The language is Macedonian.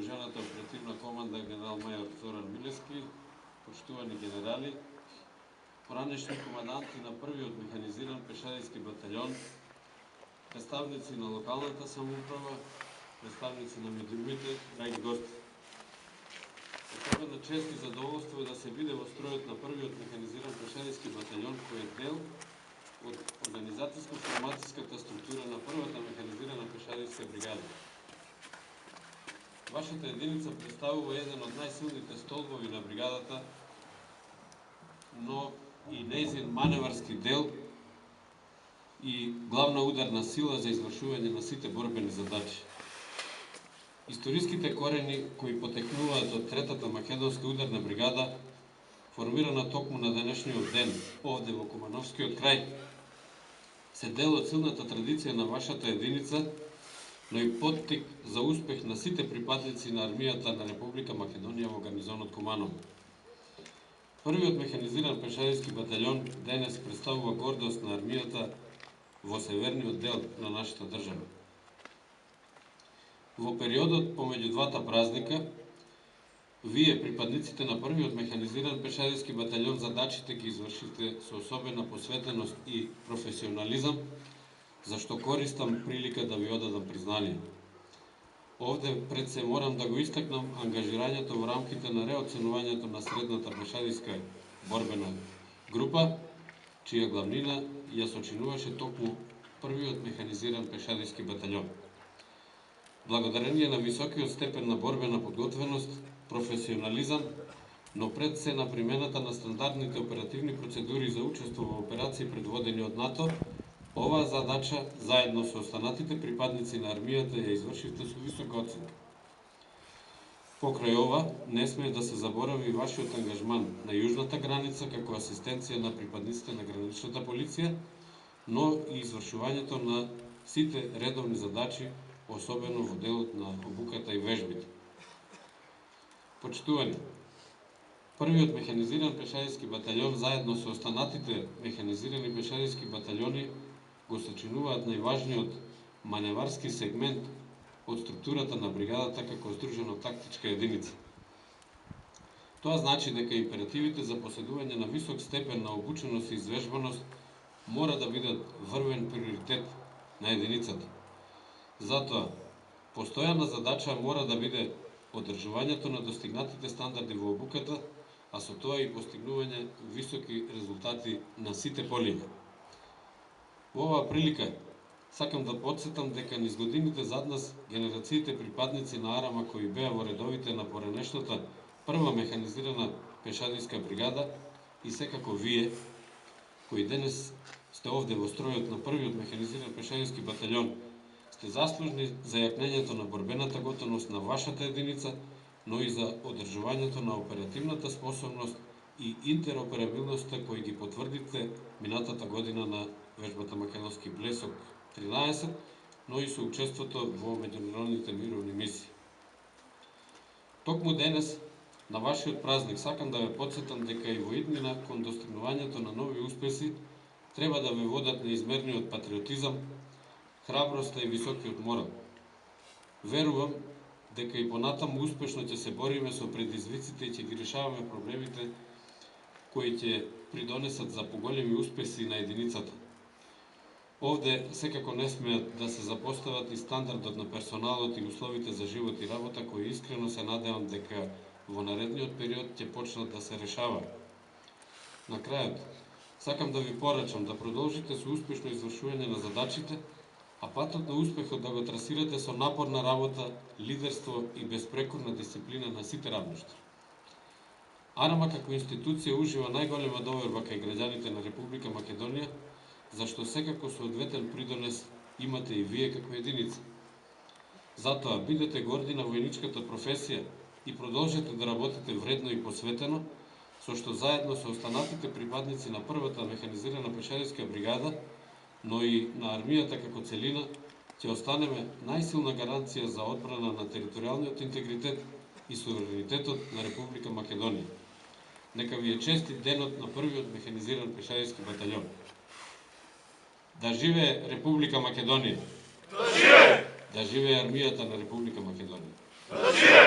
вооружената оперативна команда генерал-мајор Зоран Милевски, почитувани генерали, поранешни команданти на првиот механизиран пешадијски батальон, представници на локалната самоуправа, представници на медиумите, драги гости. Особена чест и задоволство е да се биде во стројот на првиот механизиран пешадијски батальон, кој е дел од организацијско-формацијската структура на првата механизирана пешадијска бригада. Вашата единица представува еден од најсилните столбови на бригадата, но и нејзин маневарски дел и главна ударна сила за извршување на сите борбени задачи. Историските корени кои потекнуваат од третата македонска ударна бригада, формирана токму на денешниот ден овде во Кумановскиот крај, се дел од силната традиција на вашата единица, но и поттик за успех на сите припадници на армијата на Република Македонија во гарнизонот Куманово. Првиот механизиран пешадијски батальон денес представува гордост на армијата во северниот дел на нашата држава. Во периодот помеѓу двата празника, вие, припадниците на првиот механизиран пешадијски батальон, задачите ги извршите со особена посветеност и професионализам, за што користам прилика да ви одадам признание. Овде пред се морам да го истакнам ангажирањето во рамките на реоценувањето на средната пешадијска борбена група, чија главнина ја сочинуваше токму првиот механизиран пешадијски батальон. Благодарение на високиот степен на борбена подготвеност, професионализам, но пред се на примената на стандардните оперативни процедури за учество во операции предводени од НАТО, оваа задача, заедно со останатите припадници на армијата, ја извршивте со висока оценка. Покрај ова, не смее да се заборави вашиот ангажман на јужната граница како асистенција на припадниците на граничната полиција, но и извршувањето на сите редовни задачи, особено во делот на обуката и вежбите. Почитувани, првиот механизиран пешадијски батальон заедно со останатите механизирани пешадијски батальони го сочинуваат најважниот маневарски сегмент од структурата на бригадата како здружено тактичка единица. Тоа значи дека императивите за поседување на висок степен на обученост и извежбаност мора да бидат врвен приоритет на единицата. Затоа, постојана задача мора да биде одржувањето на достигнатите стандарди во обуката, а со тоа и постигнување високи резултати на сите полиња. Во оваа прилика, сакам да потсетам дека низ годините зад нас генерациите припадници на АРАМА кои беа во редовите на поранешната прва механизирана пешадијска бригада и секако вие, кои денес сте овде во стројот на првиот механизиран пешадијски батальон, сте заслужни за јакнењето на борбената готовност на вашата единица, но и за одржувањето на оперативната способност и интероперабилноста кои ги потврдите минатата година на вежбата Македонски блесок 13, но и со учеството во меѓународните мировни мисии. Токму денес, на вашиот празник, сакам да ве потсетам дека и во иднина кон достигнувањето на нови успеси треба да ве водат неизмерниот патриотизам, храброста и високиот морал. Верувам дека и понатаму успешно ќе се бориме со предизвиците и ќе ги решаваме проблемите кои ќе придонесат за поголеми успеси на единицата. Овде секако не смеат да се запостават и стандардот на персоналот и условите за живот и работа, кои искрено се надевам дека во наредниот период ќе почнат да се решава. На крајот, сакам да ви порачам да продолжите со успешно извршување на задачите, а патот на успехот да го трасирате со напорна работа, лидерство и безпрекорна дисциплина на сите равништа. АРАМА како институција ужива најголема доверба кај граѓаните на Република Македонија, зашто секако соодветен придонес имате и вие како единица. Затоа, бидете горди на војничката професија и продолжете да работите вредно и посветено, со што заедно со останатите припадници на првата механизирана пешадијска бригада, но и на армијата како целина, ќе останеме најсилна гаранција за одбрана на територијалниот интегритет и суверенитетот на Република Македонија. Нека ви е честит денот на првиот механизиран пешадијски батальон. Да живее Република Македонија! Да живее! Да живее армијата на Република Македонија! Да живее!